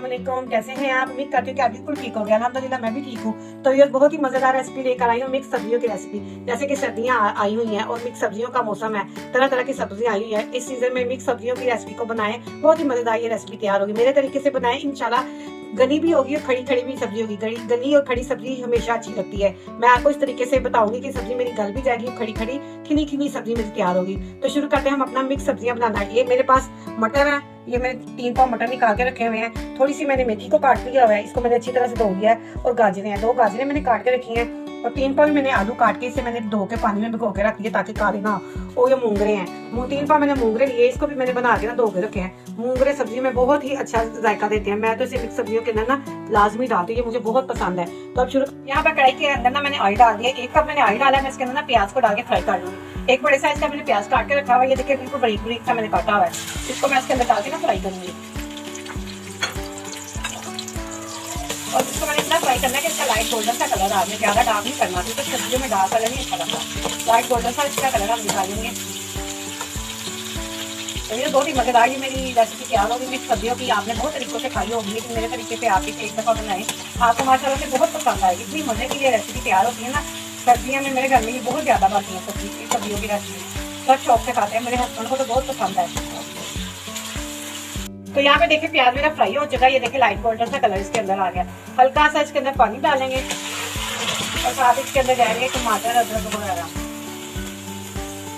अस्सलामुअलैकुम, कैसे हैं आप? उम्मीद करती हूँ कि आप बिल्कुल ठीक हो गए। अल्हम्दुलिल्लाह मैं भी ठीक हूँ। तो ये बहुत ही मजेदार रेसिपी लेकर आई हूँ, मिक्स सब्जियों की रेसिपी। जैसे कि सर्दियाँ आई हुई हैं और मिक्स सब्जियों का मौसम है, तरह तरह की सब्जियाँ आई हुई है। इस सीजन में मिक्स सब्जियों की रेसिपी को बनाएं, बहुत ही मजेदार ये रेसिपी तैयार होगी। मेरे तरीके से बनाएं, इंशाल्लाह गली भी होगी और खड़ी खड़ी भी सब्जी होगी। गली और खड़ी सब्जी हमेशा अच्छी लगती है। मैं आपको इस तरीके से बताऊंगी कि सब्जी मेरी गल भी जाएगी, खड़ी खड़ी खिली खिली सब्जी मेरी तैयार होगी। तो शुरू करते हैं हम अपना मिक्स सब्जियां बनाना। ये मेरे पास मटर है, ये मैंने 3 पाव मटर निकाल के रखे हुए हैं। थोड़ी सी मैंने मेथी को काट लिया हुआ है, इसको मैंने अच्छी तरह से धो लिया है। और गाजरें हैं, 2 गाजरें मैंने काट के रखी हैं। और 3 पाव मैंने आलू काट के इसे मैंने धो के पानी में भिगो के रख दिए ताकि काले ना हो। और ये मूंगरे हैं, 3 पाव मैंने मूंगरे लिए, इसको भी मैंने बना के ना धो के रखे हैं। मूंगरे सब्जी में बहुत ही अच्छा जायका देते हैं। मैं तो इसे मिक्स सब्जियों के अंदर ना लाजमी डालती हूँ, ये मुझे बहुत पसंद है। तो अब शुरू, यहाँ पर कढ़ाई के अंदर ना मैंने ऑयल डाल दिया। 1 कप मैंने ऑयल डाला है। मैं इसके अंदर ना प्याज को डाल के फ्राई कर लूंगी। एक बड़े साइज का मैंने प्याज काट के रखा हुआ है, ये देखिए बिल्कुल बारीक बारीक सा मैंने काटा हुआ है। इसको मैं इसके अंदर डाल के ना फ्राई करूंगी। और इसको मैंने इतना फ्राई करना है कि इसका लाइट गोल्डन सा कलर आ जाए। ज्यादा डार्क नहीं करना, क्योंकि सब्जियों में डार्क कलर नहीं अच्छा लगता। लाइट गोल्डन सा इसका कलर हम निकालेंगे। तो ये बहुत ही मजेदार ये मेरी रेसिपी तैयार होगी मिक्स सब्जियों की। आपने बहुत तरीकों से खाई होगी, लेकिन मेरे तरीके से आप इसे एक दफा बनाएं, आपको माशाल्लाह से बहुत पसंद आएगी। इतनी मजे की ये रेसिपी तैयार होती है ना। सर्दियों में मेरे घर में ये बहुत ज्यादा बनती है सब्जियों की रेसिपी। सब शौक से खाते हैं, मेरे हस्बैंड को तो बहुत पसंद है। तो यहाँ पे देखिए प्याज मेरा फ्राई हो चुका है। ये देखिए लाइट गोल्डन सा कलर इसके अंदर आ गया। हल्का सा इसके अंदर पानी डालेंगे और साथ इसके अंदर जाएंगे टमाटर, अदरक वगैरह।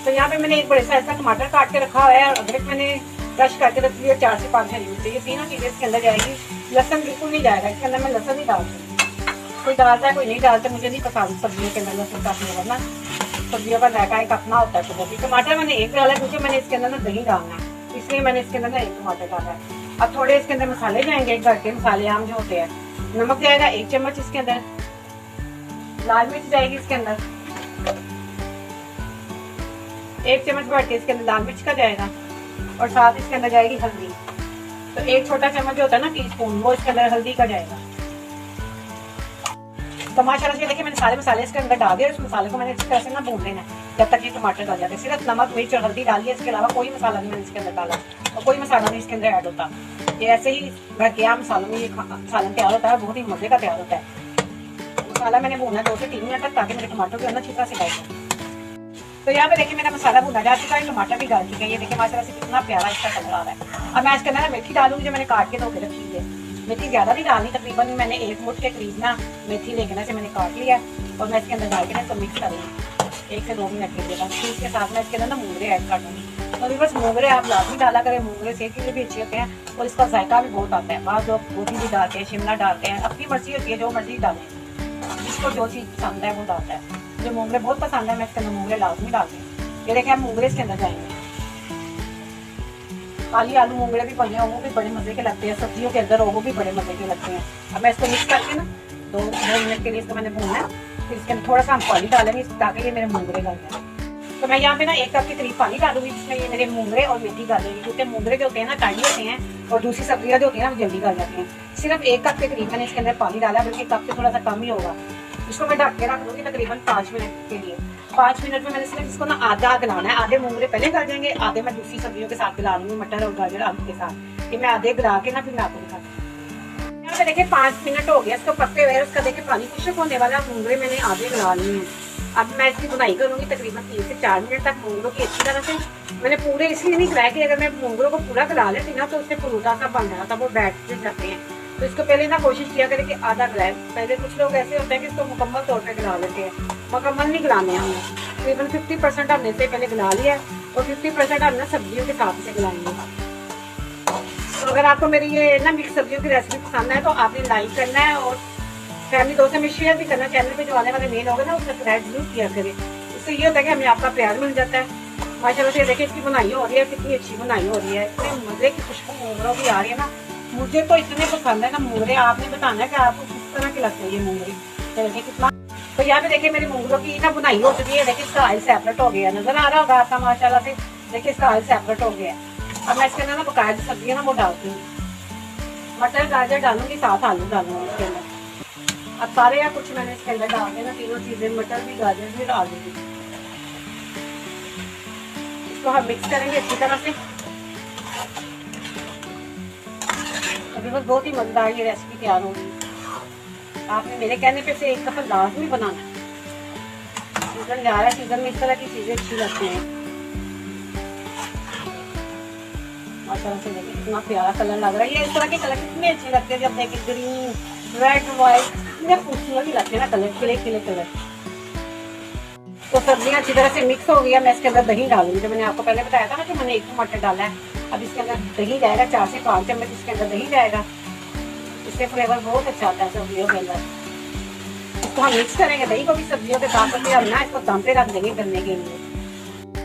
तो यहाँ पे मैंने एक बड़े साइज का टमाटर काट के रखा हुआ है और अदरक मैंने क्रश करके रख लिया। 4 से 5 हरी मिर्ची, ये तीनों चीजें इसके अंदर जाएगी। लहसुन बिल्कुल नहीं जाएगा इसके अंदर, मैं लहसुन नहीं डालती। कोई डालता है कोई नहीं डालता, मुझे नहीं पसंद सब्जियों के अंदर लहसुन काटने वरना सब्जियों का जायका एक अपना होता है। तो टमाटर मैंने 1 डाला, क्योंकि मैंने इसके अंदर ना दही डालना है, इसलिए मैंने इसके अंदर 1 टमाटर डाला है। अब थोड़े इसके अंदर मसाले जाएंगे, घर के मसाले आम जो होते हैं। नमक जाएगा 1 चम्मच इसके अंदर, लाल मिर्च जाएगी इसके अंदर 1 चम्मच भर के इसके अंदर लाल मिर्च का जाएगा। और साथ इसके अंदर जाएगी हल्दी। तो 1 छोटा चम्मच जो होता है ना टीस्पून, वो इसके अंदर हल्दी का जाएगा। तो माशाल्लाह से देखिए मैंने सारे मसाले इसके अंदर डाल दिए। इस मसाले को मैंने इस तरह से ना भून लेना है जब तक ये टमाटर डाल जाते हैं। सिर्फ नमक, मिर्च और हल्दी डालिए, इसके अलावा कोई मसाला नहीं मैंने इसके अंदर डाला और कोई मसाला नहीं इसके अंदर ऐड होता। ये ऐसे ही घर के आम मसालों में ये सालन तैयार होता है, बहुत ही मजे का तैयार होता है। मसाला मैंने भूना 2 से 3 मिनट तक, ताकि मेरे टमाटर के अंदर अच्छी तरह से डाल जाए। तो यहाँ पे देखिए मेरा मसाला भुना जा चुका है, टमाटर भी डाल चुके हैं। ये देखिए माशाल्लाह से कितना प्यारा इसका कलर आ रहा है। अब मैं इसके अंदर मेथी डालूंगी, जो मैंने काट के धो के रखी है। मेथी ज्यादा नहीं डालनी, तकरीबन मैंने 1 मुट्ठ के करीब ना मेथी लेके से मैंने काट लिया और मैं इसके अंदर डाल के ना इसको मिक्स करूँगी 1 से 2 मिनट के लिए। फिर इसके साथ में इसके अंदर ना मूंगरे ऐड कर दूँगी। तो बस मूंगरे आप लाजमी डाला करें, मूंगरे सेहत के लिए भी अच्छे होते हैं और इसका जायका भी बहुत आता है। बाद लोग गोभी भी डालते हैं, शिमला डालते हैं, अपनी मर्जी होती है, जो मर्जी डालें, जिसको जो चीज़ पसंद है वो डालता है। मुझे मूंगरे बहुत पसंद है, मैं इसके अंदर मूंगरे लाजमी डालती हूँ। ये देखिए हम मूंगरे इसके अंदर जाएंगे। काली आलू मूंगरे भी बने हो, वो भी बड़े मजे के लगते हैं। सब्जियों के अंदर हो, वो भी बड़े मजे के लगते हैं। अब मैं इसको मिक्स करके ना 2 मिनट के लिए इसको मैंने भूनना है। फिर इसके अंदर थोड़ा सा हम पानी डालेंगे ताकि ये मेरे मूंगरे गल जाए। तो मैं यहाँ पे ना 1 कप के करीब पानी डालूंगी, जिसमें ये मेरे मूंगरे और मेथी गलेंगे। क्योंकि मूंगरे जो होते हैं ना टाइम होते हैं और दूसरी सब्जियाँ जो होती है ना वो जल्दी गल जाती हैं। सिर्फ 1 कप के करीब मैंने इसके अंदर पानी डाला, बल्कि कप से थोड़ा सा कम ही होगा। इसको मैं ढक के रख दूंगी तकरीबन 5 मिनट के लिए। 5 मिनट में मैंने सिर्फ इसको ना आधा गलाना है। आधे मूंगरे पहले गल जाएंगे, आधे मैं दूसरी सब्जियों के साथ गला लूंगी, मटर और गाजर आलू के साथ। ये मैं आधे गला के ना फिर मैं आपको दिखाती हूँ। यहाँ पे देखिए 5 मिनट हो गया इसको पकते हुए। उसका देखिए पानी खुश्क होने वाला। मूंगरे मैंने आधे गला लिए हैं। अब मैं इसकी बुनाई करूंगी तकरीबन 3 से 4 मिनट तक मूंगरों की अच्छी तरह से। मैंने पूरे इसलिए नहीं गलाया कि अगर मैं मूंगरों को पूरा गला लेती ना तो उससे फरूटा सा बन जाता, वो बैठ जाते हैं। तो इसको पहले ना कोशिश किया करें कि आधा गलाए। पहले कुछ लोग ऐसे होते हैं कि इसको मुकम्मल तौर पे गला लेते हैं, मुकम्मल नहीं गलाने हमें। तकरीबन 50% हमने से पहले गला लिया और 50% हमने सब्जियों के साथ से गलाएंगे। तो अगर आपको मेरी ये ना मिक्स सब्जियों की रेसिपी पसंद है तो आपने लाइक करना है और फैमिली दोस्तों में शेयर भी करना। चैनल पे जो आने वाले मेन होगा ना उसका सब्सक्राइब जरूर किया करें। इससे ये होता है कि हमें आपका प्यार मिल जाता है। माशाल्लाह से देखिए इसकी बुनाई हो रही है, कितनी अच्छी बुनाई हो रही है। इतने मजे की खुशबू मूंगरों की आ रही है ना। मुझे तो इतने पसंद है ना मूंगरे। आपने बताना है कि आपको किस तरह के लगते हैं ये मूंगरे। देखिए कितना। तो यहाँ पे देखिए मेरी मूंगरों की ना बुनाई हो चुकी है। देखिए इसका ऑयल सेपरेट हो गया, नजर आ रहा होगा आपका माशाल्लाह से। देखिए इसका ऑयल सेपरेट हो गया। अब मैं इसके अंदर ना बकाया जो सब्जियाँ ना वो डालती हूँ। मटर गाजर डालूंगी, साथ आलू डालूंगी इसके अंदर। अब सारे या कुछ मैंने इसके अंदर डाल देना, तीनों चीजें, मटर भी गाजर भी डाल दूंगी। इसको हम मिक्स करेंगे अच्छी तरह से। अभी बस बहुत ही मजेदार ये रेसिपी तैयार होगी। आपने मेरे कहने पे से एक दफा लाजमी बनाना है। सीजन जा रहा है, सीजन में इस तरह की चीजें अच्छी लगती हैं। माशाल्लाह से देखिए कितना प्यारा कलर लग रहा है। ये इस तरह के कलर कितने अच्छे लगते हैं जब देखिए ग्रीन, रेड, व्हाइट, कितने खूबसूरत ही लगते हैं ना कलर, खिले खिले कलर। तो सब्जियां अच्छी तरह से मिक्स हो गई है। मैं इसके अंदर दही डालूंगी। जो मैंने आपको पहले बताया था ना कि मैंने 1 टमाटर डाला है। अब इसके अंदर दही जाएगा, 4 से 5 चम्मच इसके अंदर दही जाएगा। इससे फ्लेवर बहुत अच्छा आता है सब्जियों के अंदर। इसको हम मिक्स करेंगे दही को भी सब्जियों के साथ, हम ना इसको दम पे रख देंगे गलने के लिए।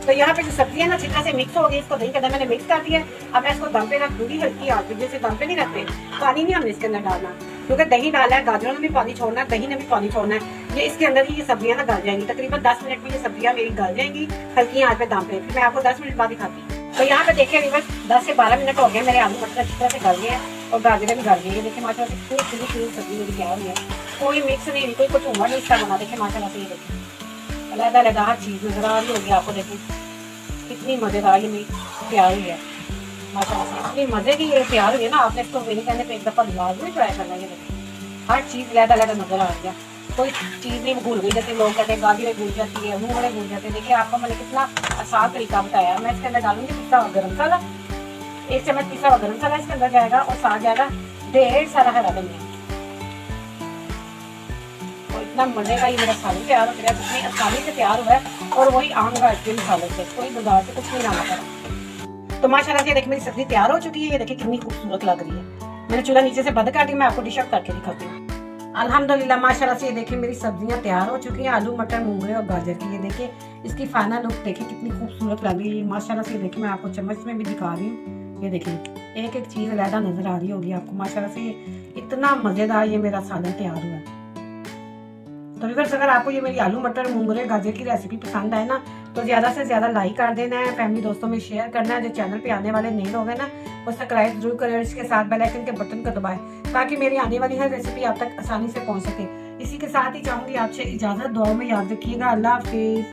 तो यहाँ पे जो सब्जियां ना अच्छी तरह से मिक्स हो गई, इसको दही के अंदर मैंने मिक्स कर दिया। अब मैं इसको दम पे रख दूंगी हल्की आंच पे। जैसे दम पे नहीं रखते, पानी नहीं हमने इसके अंदर डालना, क्योंकि दही डाला है, गाजरों ने भी पानी छोड़ना है, दही ने भी पानी छोड़ना है। ये इसके अंदर ही ये सब्जियां ना गल जाएंगी। तकरीबन 10 मिनट में ये सब्जियां मेरी गल जाएंगी हल्की आंच पे दम पे। फिर मैं आपको 10 मिनट बाद दिखाती हूँ। तो यहाँ पे देखिए रिवर्स 10 से 12 मिनट हो गए, मेरे आलू मटर अच्छी तरह से गल गए हैं और गाजरें भी गल गई है। देखिए माशाल्लाह से खूब खुली खुली सब्जी मेरी तैयार हुई है। कोई मिक्स नहीं हुई, कोई कचूमर नहीं इसका बना। देखिए माशाल्लाह से ये देखिए अलग अलग हर चीज नजर आ रही होगी आपको। देखिए कितनी मजेदार ये मेरी तैयार हुई है माशाल्लाह से। इतनी मजे की ये तैयार हुई है ना, आपने इसको मेरे कहने पे एक दफा लाजमी ट्राई करना। ये देखिए हर चीज अलग अलग नजर आ रही है, कोई चीज नहीं भूल गई। जैसे लोग कहते हैं गाजरें भूल जाती है, मूंगफली भूल जाते हैं। देखिए आपको मैंने कितना आसान तरीका बताया। मैं इसके अंदर डालूंगी पिसा हुआ गरम मसाला, 1 चम्मच पिसा हुआ गरम मसाला इसके अंदर जाएगा और साथ जाएगा ढेर सारा हरा धनिया। और इतना मजे का ये मेरा सालन तैयार हो गया, कितनी आसानी से तैयार हुआ है। और वही आम घर के मसाले से, कोई बाजार से कुछ नहीं लाना पड़ा। तो माशाल्लाह से देखिए मेरी सब्जी तैयार हो चुकी है। ये देखिए कितनी खूबसूरत लग रही है। मैंने चूल्हा नीचे से बंद कर दिया। मैं आपको डिश आउट करके दिखाती हूँ। अल्हम्दुलिल्लाह माशाल्लाह से ये देखिए मेरी सब्जियां तैयार हो चुकी हैं। आलू मटर मूंगरे और गाजर की। ये देखिए इसकी फाइनल लुक देखिए कितनी खूबसूरत लग रही है माशाल्लाह से। देखिए मैं आपको चम्मच में भी दिखा रही हूँ। ये देखिए एक एक चीज अलग नजर आ रही होगी आपको माशाल्लाह से। इतना मजेदार ये मेरा सालन तैयार हुआ है। तो व्यूअर्स अगर आपको ये मेरी आलू मटर मूंगरे गाजर की रेसिपी पसंद आए ना, तो ज्यादा से ज्यादा लाइक कर देना है, फैमिली दोस्तों में शेयर करना है। जो चैनल पे आने वाले नए लोग हैं ना, वो सब्सक्राइब जरूर करें। इसके साथ बेल आइकन के बटन को दबाएं ताकि मेरी आने वाली हर रेसिपी आप तक आसानी से पहुंच सके। इसी के साथ ही चाहूंगी आपसे इजाजत। दुआ में याद रखिएगा। अल्लाह हाफिज।